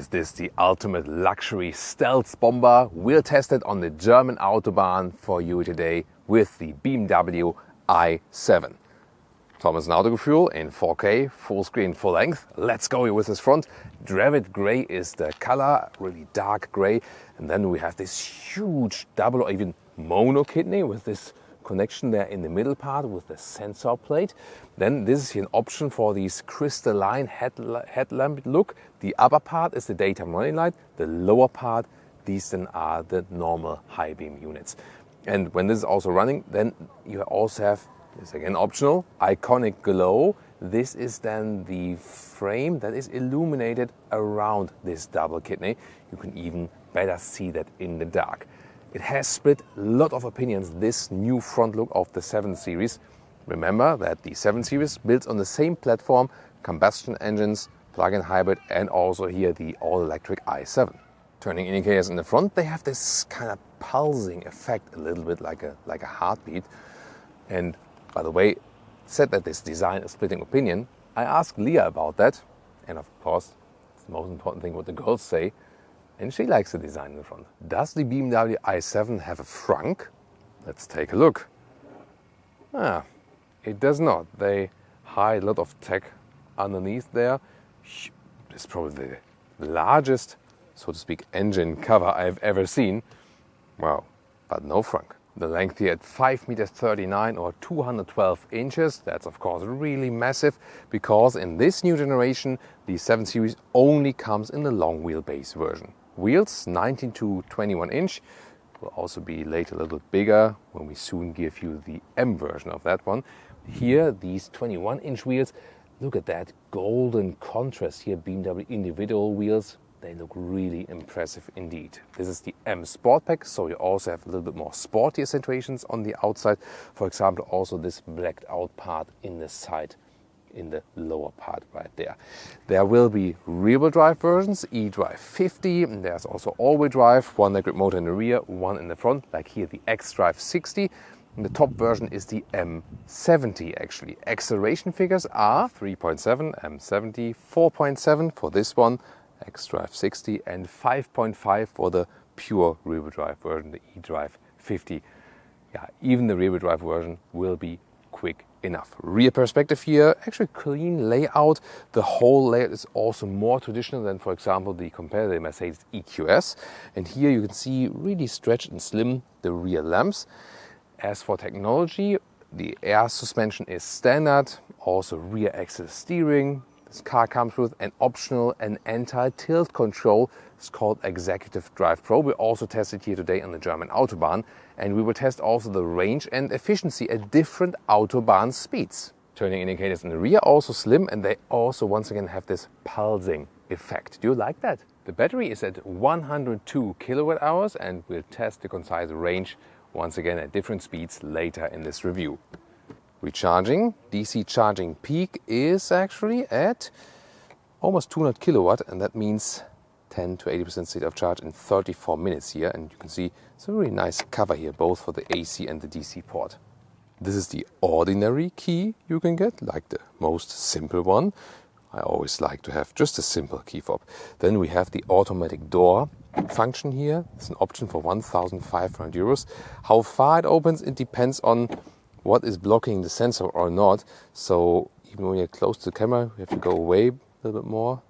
Is this the ultimate luxury stealth bomber? We'll test it on the German Autobahn for you today with the BMW i7. Thomas and Autogefühl in 4K, full screen, full length. Let's go with this front. Dravit grey is the color, really dark grey. And then we have this huge double or even mono kidney with this connection there in the middle part with the sensor plate. Then this is an option for these crystalline headlamp look. The upper part is the daytime running light. The lower part, these then are the normal high beam units. And when this is also running, then you also have this again optional iconic glow. This is then the frame that is illuminated around this double kidney. You can even better see that in the dark. It has split a lot of opinions, this new front look of the 7 Series. Remember that the 7 Series builds on the same platform, combustion engines, plug-in hybrid, and also here the all-electric i7. Turning indicators in the front, they have this kind of pulsing effect, a little bit like a heartbeat. And by the way, said that this design is splitting opinion. I asked Leah about that, and of course, it's the most important thing what the girls say. And she likes the design in the front. Does the BMW i7 have a frunk? Let's take a look. It does not. They hide a lot of tech underneath there. It's probably the largest, so to speak, engine cover I've ever seen. Wow, but no frunk. The length here at 5.39 meters or 212 inches. That's of course really massive because in this new generation, the 7 Series only comes in the long wheelbase version. Wheels 19 to 21 inch, will also be later a little bigger when we soon give you the M version of that one. Here these 21 inch wheels, look at that golden contrast here, BMW individual wheels, they look really impressive indeed. This is the M Sport Pack, so you also have a little bit more sporty accentuations on the outside. For example, also this blacked out part in the side, in the lower part right there. There will be rear-wheel drive versions, xDrive60, and there's also all-wheel drive, one electric motor in the rear, one in the front, like here the xDrive60. And the top version is the M70 actually. Acceleration figures are 3.7, M70, 4.7 for this one, xDrive60, and 5.5 for the pure rear-wheel drive version, the xDrive50. Yeah, even the rear-wheel drive version will be quick enough. Rear perspective here, actually clean layout. The whole layout is also more traditional than, for example, the competitor Mercedes EQS. And here you can see really stretched and slim the rear lamps. As for technology, the air suspension is standard, also rear axle steering. This car comes with an optional and anti-tilt control. It's called Executive Drive Pro. We also tested here today on the German Autobahn, and we will test also the range and efficiency at different Autobahn speeds. Turning indicators in the rear also slim, and they also once again have this pulsing effect. Do you like that? The battery is at 102 kilowatt hours, and we'll test the concise range once again at different speeds later in this review. Recharging, DC charging peak is actually at almost 200 kilowatt, and that means 10 to 80% state of charge in 34 minutes here. And you can see it's a really nice cover here, both for the AC and the DC port. This is the ordinary key you can get, like the most simple one. I always like to have just a simple key fob. Then we have the automatic door function here. It's an option for 1,500 euros. How far it opens, it depends on what is blocking the sensor or not. So even when you're close to the camera, we have to go away a little bit more.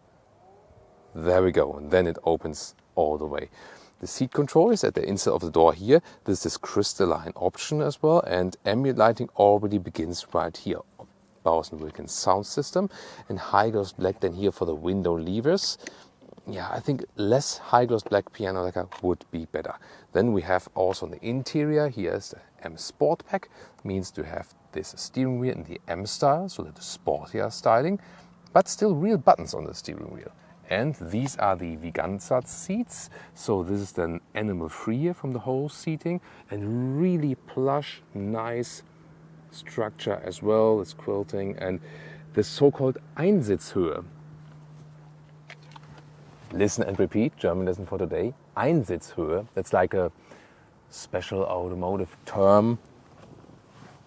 There we go, and then it opens all the way. The seat control is at the inside of the door here. This is crystalline option as well, and ambient lighting already begins right here. Bowers & Wilkins sound system, and high gloss black then here for the window levers. Yeah, I think less high gloss black piano lacquer would be better. Then we have also on the interior, here's the M Sport Pack. Means to have this steering wheel in the M style, so that the sportier styling, but still real buttons on the steering wheel. And these are the Vegansatz seats. So this is then animal free here from the whole seating, and really plush, nice structure as well. It's quilting and the so-called Einsitzhöhe. Listen and repeat, German lesson for today. Einsitzhöhe, that's like a special automotive term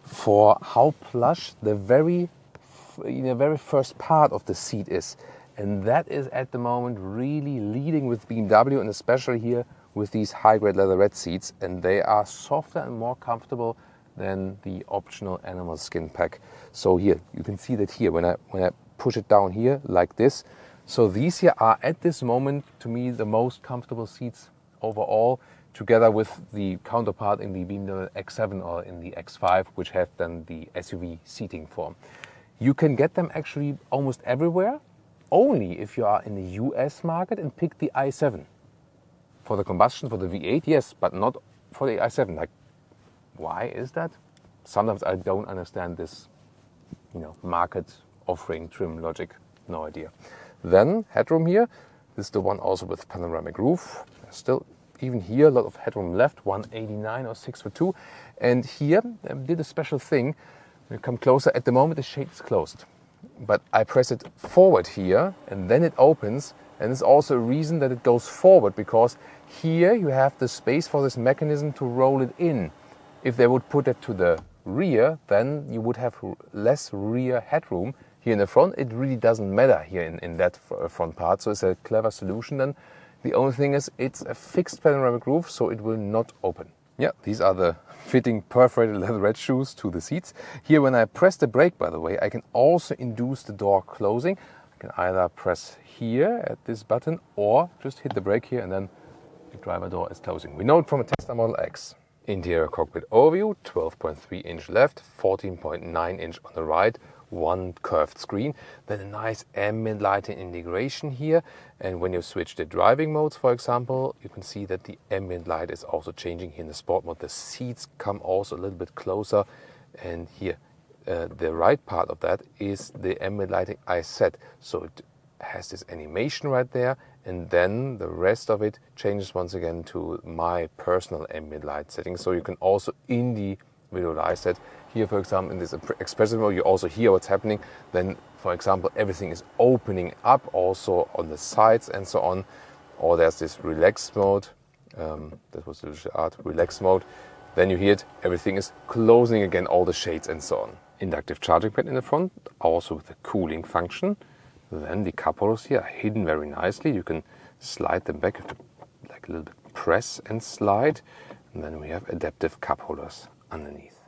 for how plush the very first part of the seat is. And that is at the moment really leading with BMW, and especially here with these high-grade leatherette seats. And they are softer and more comfortable than the optional animal skin pack. So here, you can see that here, when I push it down here like this. So these here are at this moment, to me, the most comfortable seats overall, together with the counterpart in the BMW X7 or in the X5, which have then the SUV seating form. You can get them actually almost everywhere, only if you are in the US market and pick the i7. For the combustion, for the V8, yes, but not for the i7. Like, why is that? Sometimes I don't understand this, market offering trim logic. No idea. Then headroom here. This is the one also with panoramic roof. Still, even here, a lot of headroom left. 189 or 6'2". And here I did a special thing. When you come closer, at the moment the shade is closed. But I press it forward here and then it opens. And it's also a reason that it goes forward, because here you have the space for this mechanism to roll it in. If they would put it to the rear, then you would have less rear headroom. Here in the front, it really doesn't matter here in that front part. So it's a clever solution then. The only thing is it's a fixed panoramic roof, so it will not open. Yeah, these are the fitting perforated leatherette shoes to the seats. Here, when I press the brake, by the way, I can also induce the door closing. I can either press here at this button or just hit the brake here and then the driver door is closing. We know it from a Tesla Model X. Interior cockpit overview, 12.3 inch left, 14.9 inch on the right, one curved screen, then a nice ambient lighting integration here. And when you switch the driving modes, for example, you can see that the ambient light is also changing here in the sport mode. The seats come also a little bit closer, and here the right part of that is the ambient lighting I set. So it has this animation right there, and then the rest of it changes once again to my personal ambient light setting. So you can also individualize that. Here, for example, in this expressive mode, you also hear what's happening. Then, for example, everything is opening up also on the sides and so on. Or there's this relax mode. That was the art, relax mode. Then you hear it, everything is closing again, all the shades and so on. Inductive charging pad in the front, also with the cooling function. Then the cup holders here are hidden very nicely. You can slide them back, you have to like a little bit press and slide. And then we have adaptive cup holders underneath.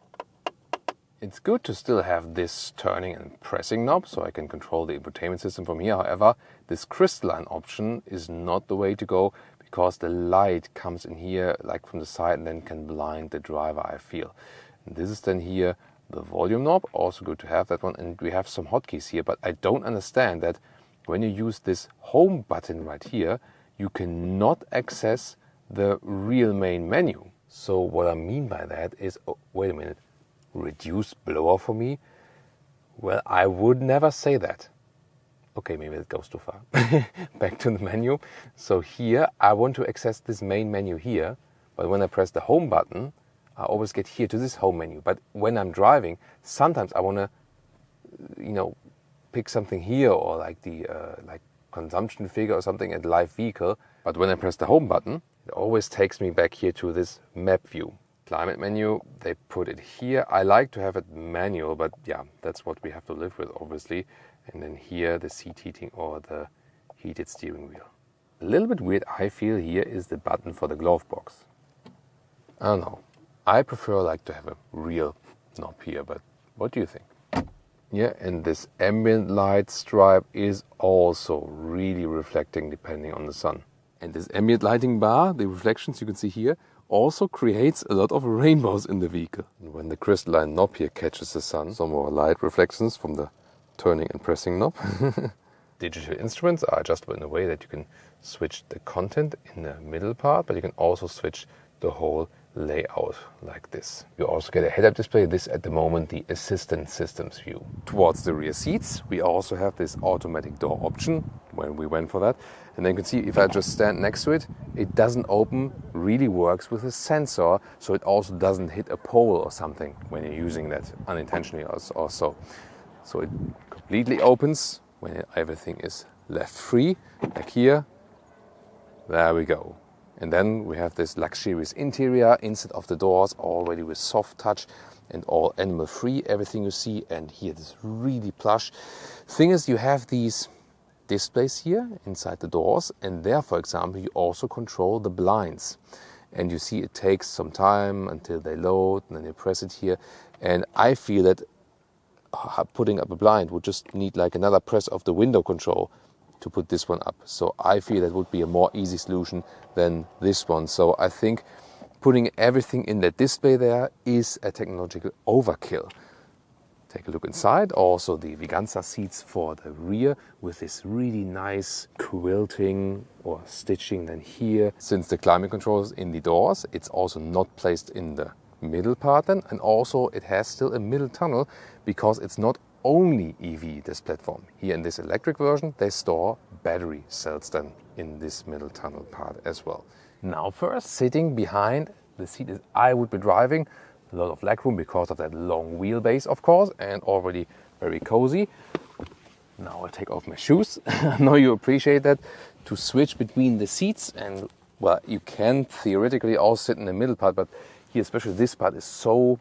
It's good to still have this turning and pressing knob, so I can control the infotainment system from here. However, this crystalline option is not the way to go, because the light comes in here like from the side and then can blind the driver, I feel. And this is then here the volume knob, also good to have that one. And we have some hotkeys here, but I don't understand that when you use this home button right here, you cannot access the real main menu. So what I mean by that is, oh, wait a minute, reduce blower for me? Well, I would never say that. Okay, maybe it goes too far. Back to the menu. So here, I want to access this main menu here, but when I press the home button, I always get here to this home menu. But when I'm driving, sometimes I want to, pick something here, or like the like consumption figure or something at live vehicle. But when I press the home button, it always takes me back here to this map view. Climate menu, they put it here. I like to have it manual, but yeah, that's what we have to live with, obviously. And then here, the seat heating or the heated steering wheel. A little bit weird, I feel, here is the button for the glove box. I don't know. I prefer like to have a real knob here, but what do you think? Yeah, and this ambient light stripe is also really reflecting depending on the sun. And this ambient lighting bar, the reflections you can see here, also creates a lot of rainbows in the vehicle. And when the crystalline knob here catches the sun, some more light reflections from the turning and pressing knob. Digital instruments are adjustable in a way that you can switch the content in the middle part, but you can also switch the whole layout like this. You also get a head-up display. This at the moment the assistant systems view. Towards the rear seats we also have this automatic door option when we went for that. And then you can see if I just stand next to it, it doesn't open, really works with a sensor, so it also doesn't hit a pole or something when you're using that unintentionally or so. So it completely opens when everything is left free, like here. There we go. And then we have this luxurious interior instead of the doors, already with soft touch and all animal free, everything you see. And here this really plush. Thing is, you have these displays here inside the doors, and there, for example, you also control the blinds. And you see it takes some time until they load, and then you press it here. And I feel that putting up a blind would just need like another press of the window control to put this one up. So I feel that would be a more easy solution than this one. So I think putting everything in that display there is a technological overkill. Take a look inside. Also the Viganza seats for the rear with this really nice quilting or stitching then here. Since the climate control is in the doors, it's also not placed in the middle part then, and also it has still a middle tunnel because it's not only EV, this platform. Here in this electric version, they store battery cells then in this middle tunnel part as well. Now first, sitting behind the seat as I would be driving, a lot of legroom because of that long wheelbase, of course, and already very cozy. Now I'll take off my shoes. I know you appreciate that, to switch between the seats. And well, you can theoretically also sit in the middle part, but here especially this part is so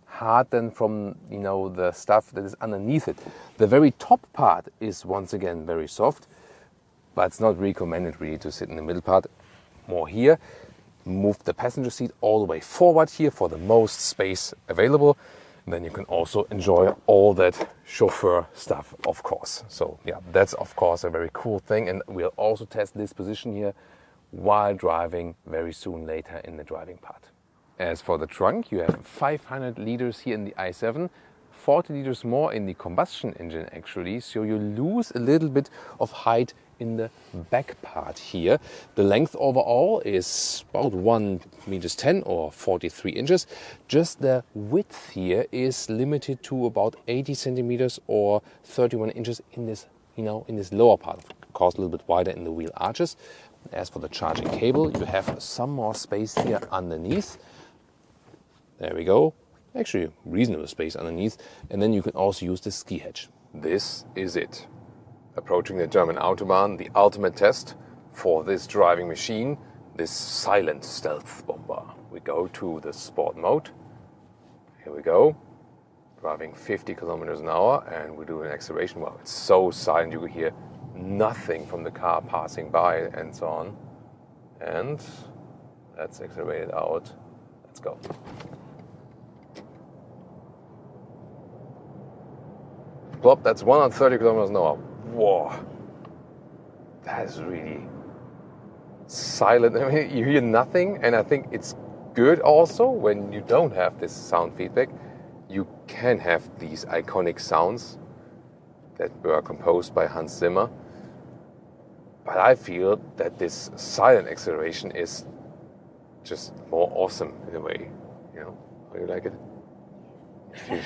hard then from, you know, the stuff that is underneath it. The very top part is once again very soft, but it's not recommended really to sit in the middle part. More here. Move the passenger seat all the way forward here for the most space available. And then you can also enjoy all that chauffeur stuff, of course. So yeah, that's of course a very cool thing. And we'll also test this position here while driving very soon later in the driving part. As for the trunk, you have 500 liters here in the i7, 40 liters more in the combustion engine actually. So you lose a little bit of height in the back part here. The length overall is about 1 meters 10 or 43 inches. Just the width here is limited to about 80 centimeters or 31 inches in this, you know, in this lower part. Of course, a little bit wider in the wheel arches. As for the charging cable, you have some more space here underneath. There we go. Actually, reasonable space underneath. And then you can also use the ski hedge. This is it. Approaching the German Autobahn, the ultimate test for this driving machine, this silent stealth bomber. We go to the sport mode. Here we go. Driving 50 kilometers an hour, and we do an acceleration. Well, it's so silent, you can hear nothing from the car passing by and so on. And let's accelerate it out. Let's go. Plop, that's 130 kilometers an hour. Whoa, that is really silent. I mean, you hear nothing, and I think it's good also when you don't have this sound feedback. You can have these iconic sounds that were composed by Hans Zimmer. But I feel that this silent acceleration is just more awesome in a way. You know, how you like it?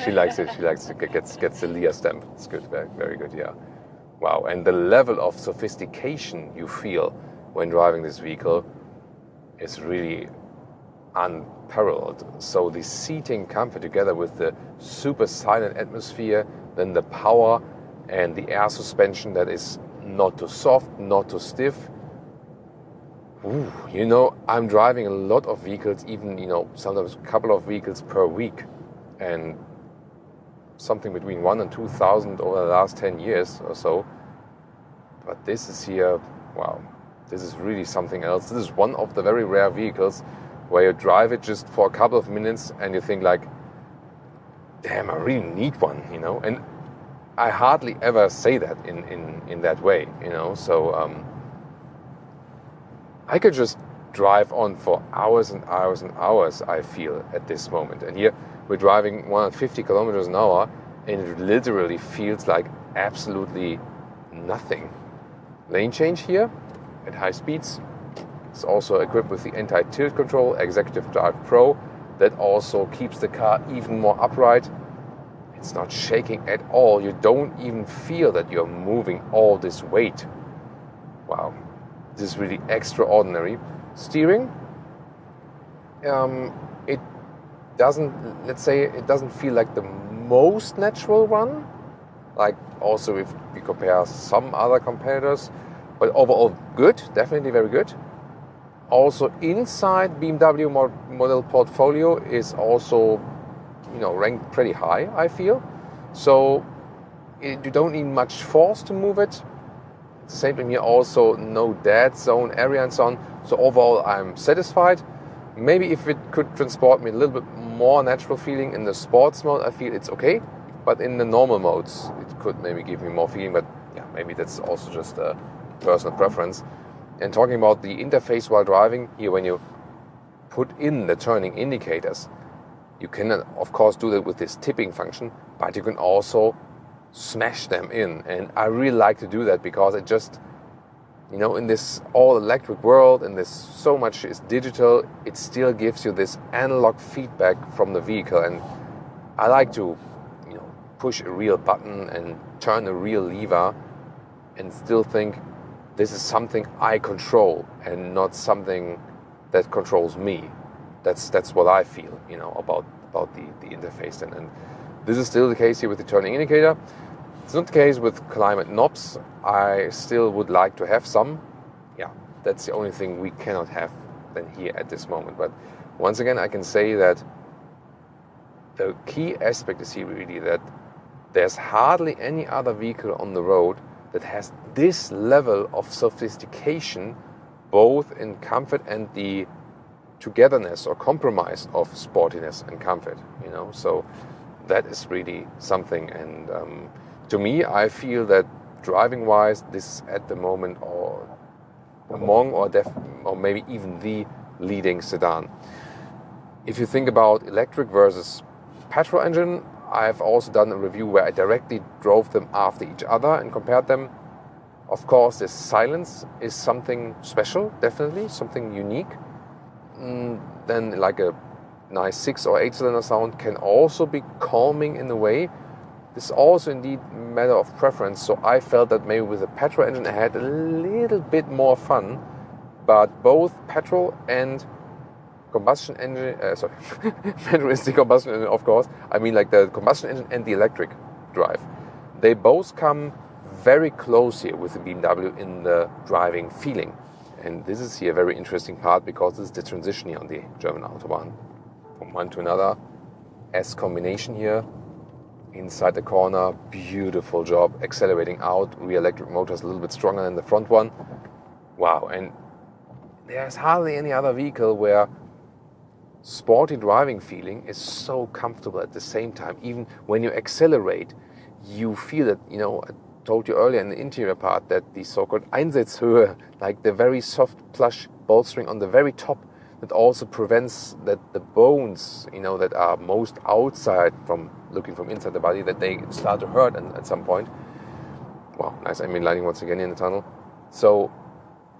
She likes it. She likes it. Gets the Leah stamp. It's good. Very, very good. Yeah. Wow. And the level of sophistication you feel when driving this vehicle is really unparalleled. So the seating comfort together with the super silent atmosphere, then the power and the air suspension that is not too soft, not too stiff. Ooh, you know, I'm driving a lot of vehicles, even, you know, sometimes a couple of vehicles per week. And something between 1,000 and 2,000 over the last 10 years or so. But this is here, wow, this is really something else. This is one of the very rare vehicles where you drive it just for a couple of minutes and you think like, damn, I really need one, you know? And I hardly ever say that in that way, you know? So I could just drive on for hours and hours and hours, I feel, at this moment. And here we're driving 150 kilometers an hour, and it literally feels like absolutely nothing. Lane change here at high speeds. It's also equipped with the anti-tilt control, Executive Drive Pro, that also keeps the car even more upright. It's not shaking at all. You don't even feel that you're moving all this weight. Wow, this is really extraordinary. Steering, it doesn't, let's say, it doesn't feel like the most natural one. Like also if we compare some other competitors, but overall good, definitely very good. Also inside BMW model portfolio is also, you know, ranked pretty high, I feel. So you don't need much force to move it. Same thing here also, no dead zone area and so on. So overall I'm satisfied. Maybe if it could transport me a little bit more natural feeling in the sports mode, I feel it's okay. But in the normal modes, it could maybe give me more feeling. But yeah, maybe that's also just a personal preference. And talking about the interface while driving, here when you put in the turning indicators, you can of course do that with this tipping function, but you can also smash them in. And I really like to do that because it just, in this all electric world and this so much is digital, it still gives you this analog feedback from the vehicle. And I like to, push a real button and turn a real lever and still think this is something I control and not something that controls me. That's what I feel, about the interface. And this is still the case here with the turning indicator. It's not the case with climate knobs. I still would like to have some. Yeah, that's the only thing we cannot have then here at this moment. But once again, I can say that the key aspect is here really that there's hardly any other vehicle on the road that has this level of sophistication, both in comfort and the togetherness or compromise of sportiness and comfort, So that is really something. And to me, I feel that driving-wise, this is at the moment or among or maybe even the leading sedan. If you think about electric versus petrol engine, I've also done a review where I directly drove them after each other and compared them. Of course, this silence is something special, definitely, something unique. Then like a nice 6 or 8 cylinder sound can also be calming in a way. This is also indeed a matter of preference. So I felt that maybe with a petrol engine I had a little bit more fun, but both petrol and combustion engine, petrol is the combustion engine, of course. I mean like the combustion engine and the electric drive. They both come very close here with the BMW in the driving feeling. And this is here a very interesting part because this is the transition here on the German Autobahn. From one to another. S combination here. Inside the corner, beautiful job. Accelerating out, rear electric motor is a little bit stronger than the front one. Wow, and there's hardly any other vehicle where sporty driving feeling is so comfortable at the same time. Even when you accelerate, you feel that, I told you earlier in the interior part that the so-called Einsitzhöhe, like the very soft plush bolstering on the very top, that also prevents that the bones, that are most outside from looking from inside the body, that they start to hurt at some point. Wow, nice ambient lighting once again in the tunnel. So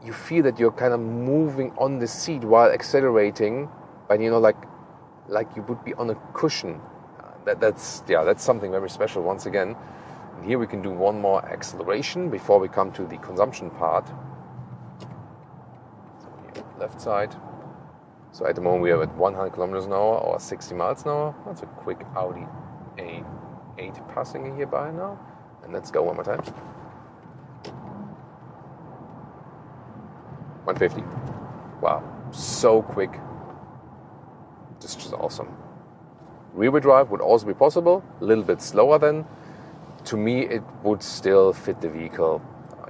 you feel that you're kind of moving on the seat while accelerating, but like you would be on a cushion. That's something very special once again. And here we can do one more acceleration before we come to the consumption part. So here, left side. So at the moment we are at 100 kilometers an hour or 60 miles an hour. That's a quick Audi A8 passing here by now. And let's go one more time. 150. Wow, so quick. This is just awesome. Rear-wheel drive would also be possible, a little bit slower then. To me, it would still fit the vehicle.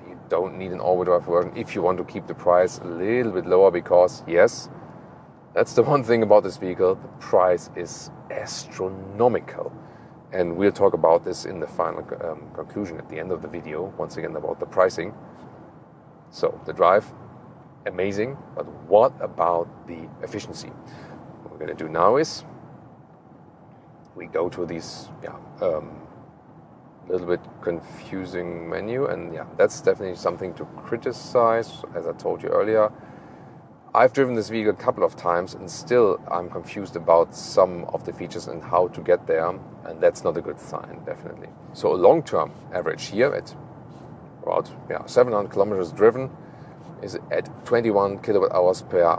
You don't need an all-wheel drive version if you want to keep the price a little bit lower because, yes, that's the one thing about this vehicle. The price is astronomical. And we'll talk about this in the final conclusion at the end of the video, once again about the pricing. So, the drive, amazing, but what about the efficiency? What we're going to do now is we go to this little bit confusing menu, and that's definitely something to criticize. As I told you earlier, I've driven this vehicle a couple of times and still I'm confused about some of the features and how to get there, and that's not a good sign, definitely. So a long-term average here at about 700 kilometers driven is at 21 kilowatt hours per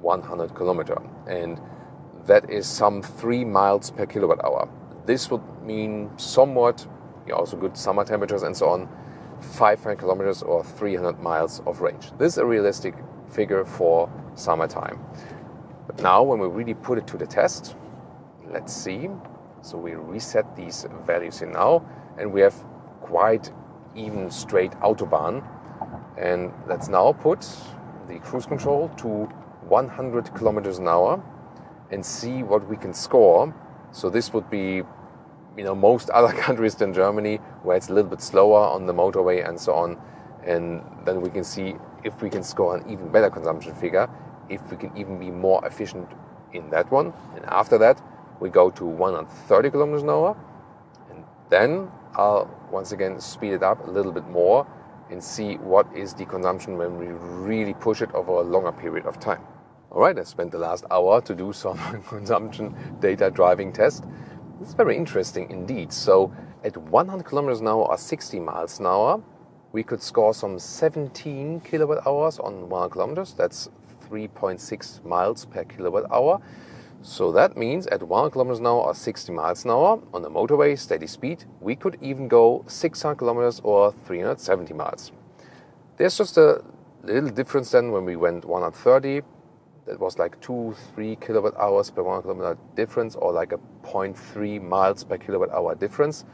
100 kilometer, and that is some 3 miles per kilowatt hour. This would mean somewhat, also good summer temperatures and so on, 500 kilometers or 300 miles of range. This is a realistic figure for summertime. But now when we really put it to the test, let's see. So we reset these values here now, and we have quite even straight Autobahn. And let's now put the cruise control to 100 kilometers an hour and see what we can score. So this would be, most other countries than Germany, where it's a little bit slower on the motorway and so on. And then we can see if we can score an even better consumption figure, if we can even be more efficient in that one. And after that, we go to 130 kilometers an hour. And then I'll once again speed it up a little bit more and see what is the consumption when we really push it over a longer period of time. All right, I spent the last hour to do some consumption data driving test. It's very interesting indeed. So at 100 kilometers an hour or 60 miles an hour, we could score some 17 kilowatt hours on 100 kilometers. That's 3.6 miles per kilowatt hour. So that means at 100 kilometers an hour or 60 miles an hour on the motorway, steady speed, we could even go 600 kilometers or 370 miles. There's just a little difference then when we went 130. That was like 2-3 kilowatt hours per 1 kilometer difference, or like a 0.3 miles per kilowatt hour difference.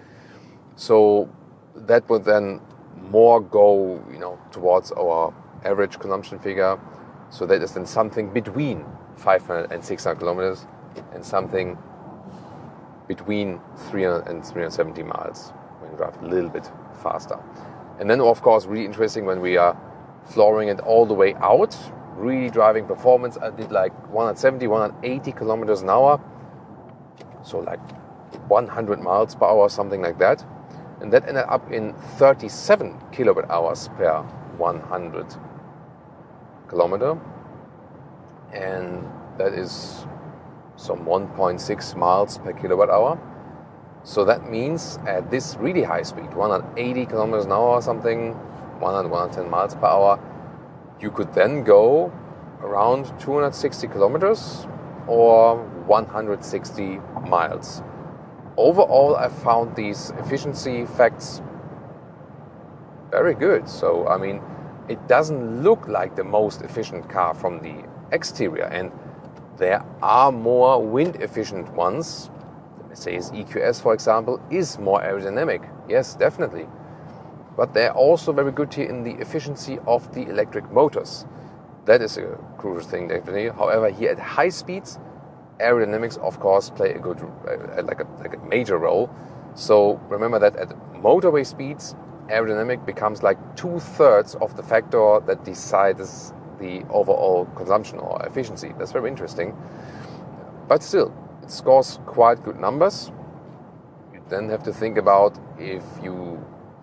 So that would then more go, towards our average consumption figure. So that is then something between 500 and 600 kilometers and something between 300 and 370 miles when you drive a little bit faster. And then, of course, really interesting when we are flooring it all the way out, really driving performance. I did like 170, 180 kilometers an hour. So like 100 miles per hour, something like that. And that ended up in 37 kilowatt hours per 100 kilometer. And that is some 1.6 miles per kilowatt hour. So that means at this really high speed, 180 kilometers an hour or something, 110 miles per hour, you could then go around 260 kilometers or 160 miles. Overall, I found these efficiency facts very good. So, it doesn't look like the most efficient car from the exterior, and there are more wind-efficient ones. The Mercedes EQS, for example, is more aerodynamic. Yes, definitely. But they're also very good here in the efficiency of the electric motors. That is a crucial thing, definitely. However, here at high speeds, aerodynamics, of course, play a major role. So remember that at motorway speeds, aerodynamic becomes like 2/3 of the factor that decides the overall consumption or efficiency. That's very interesting. But still, it scores quite good numbers. You then have to think about if you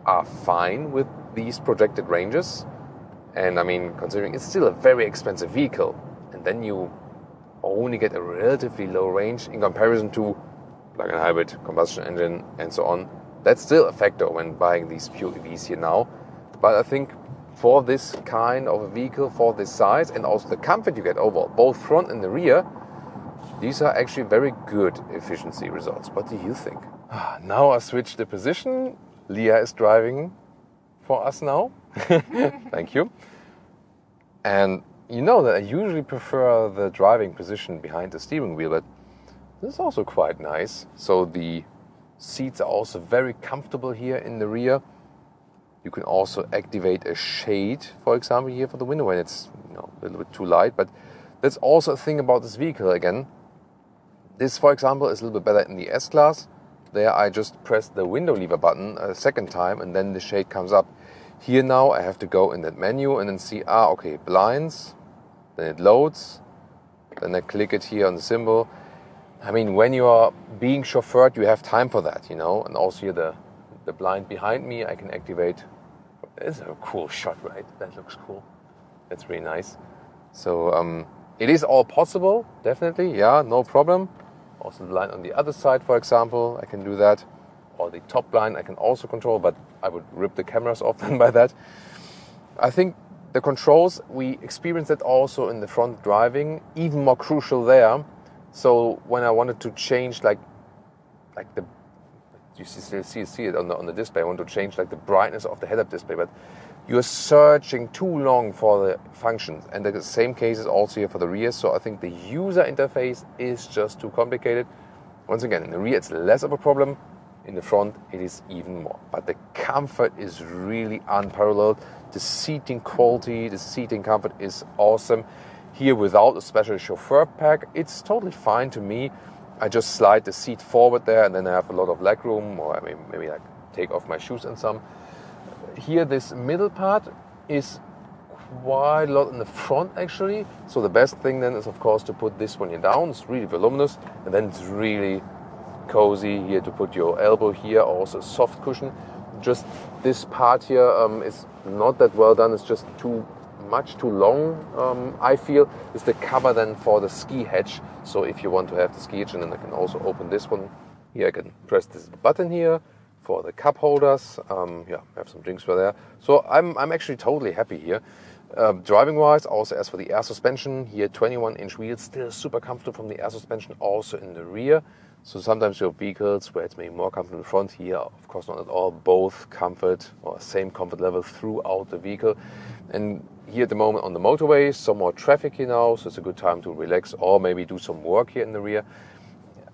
are fine with these projected ranges. And considering it's still a very expensive vehicle, and then you only get a relatively low range in comparison to plug-in hybrid, combustion engine, and so on. That's still a factor when buying these pure EVs here now. But I think for this kind of a vehicle, for this size, and also the comfort you get overall, both front and the rear, these are actually very good efficiency results. What do you think? Now I switched the position. Leah is driving for us now. Thank you. And you know that I usually prefer the driving position behind the steering wheel, but this is also quite nice. So the seats are also very comfortable here in the rear. You can also activate a shade, for example, here for the window when it's a little bit too light. But that's also a thing about this vehicle again. This, for example, is a little bit better in the S-Class. There I just press the window lever button a second time and then the shade comes up. Here now I have to go in that menu and then see, okay, blinds. Then it loads. Then I click it here on the symbol. When you are being chauffeured, you have time for that, And also here the blind behind me, I can activate. It's a cool shot, right? That looks cool. That's really nice. So it is all possible, definitely. Yeah, no problem. Also the blind on the other side, for example, I can do that. Or the top blind I can also control, but I would rip the cameras off then by that. I think the controls, we experienced it also in the front driving, even more crucial there. So when I wanted to change like the, you still see it on the display, I want to change like the brightness of the head-up display, but you're searching too long for the functions. And the same case is also here for the rear. So I think the user interface is just too complicated. Once again, in the rear it's less of a problem. In the front, it is even more. But the comfort is really unparalleled. The seating quality, the seating comfort is awesome. Here, without a special chauffeur pack, it's totally fine to me. I just slide the seat forward there, and then I have a lot of leg room, or I mean, maybe I take off my shoes and some. Here, this middle part is quite a lot in the front, actually. So the best thing then is, of course, to put this one here down. It's really voluminous, and then it's really cozy here to put your elbow here, also a soft cushion. Just this part here is not that well done. It's just too long, I feel. It's the cover then for the ski hatch. So if you want to have the ski hatch, and then I can also open this one. Here I can press this button here for the cup holders. Yeah, I have some drinks for there. So I'm actually totally happy here. Driving wise, also as for the air suspension, here 21-inch wheels, still super comfortable from the air suspension, also in the rear. So sometimes you have vehicles where it's maybe more comfortable in the front. Here, of course, not at all. Both comfort or same comfort level throughout the vehicle. And here at the moment on the motorway, some more traffic here now, so it's a good time to relax or maybe do some work here in the rear.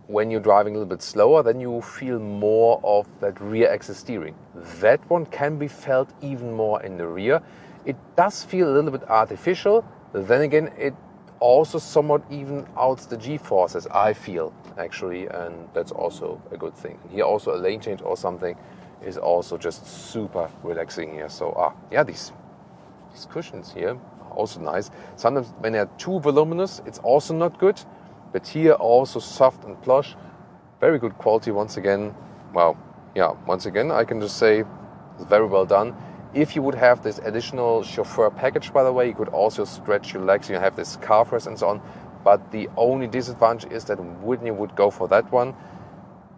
When you're driving a little bit slower, then you feel more of that rear axis steering. That one can be felt even more in the rear. It does feel a little bit artificial. Then again, it also somewhat even out the G-forces, I feel, actually, and that's also a good thing. And here also a lane change or something is also just super relaxing here. So yeah, these cushions here are also nice. Sometimes when they're too voluminous, it's also not good, but here also soft and plush, very good quality once again. Well, yeah, once again, I can just say it's very well done. If you would have this additional chauffeur package, by the way, you could also stretch your legs, you have this calf rest and so on. But the only disadvantage is that when you would go for that one,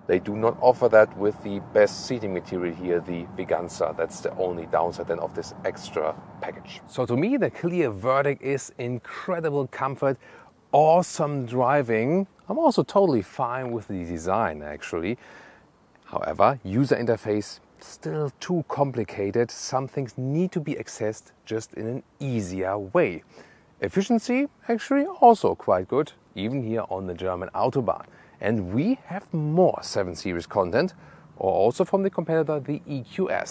they do not offer that with the best seating material here, the Veganza. That's the only downside then of this extra package. So to me, the clear verdict is incredible comfort, awesome driving. I'm also totally fine with the design, actually. However, user interface, still too complicated. Some things need to be accessed just in an easier way. Efficiency, actually also quite good, even here on the German Autobahn. And we have more 7 Series content, or also from the competitor, the EQS.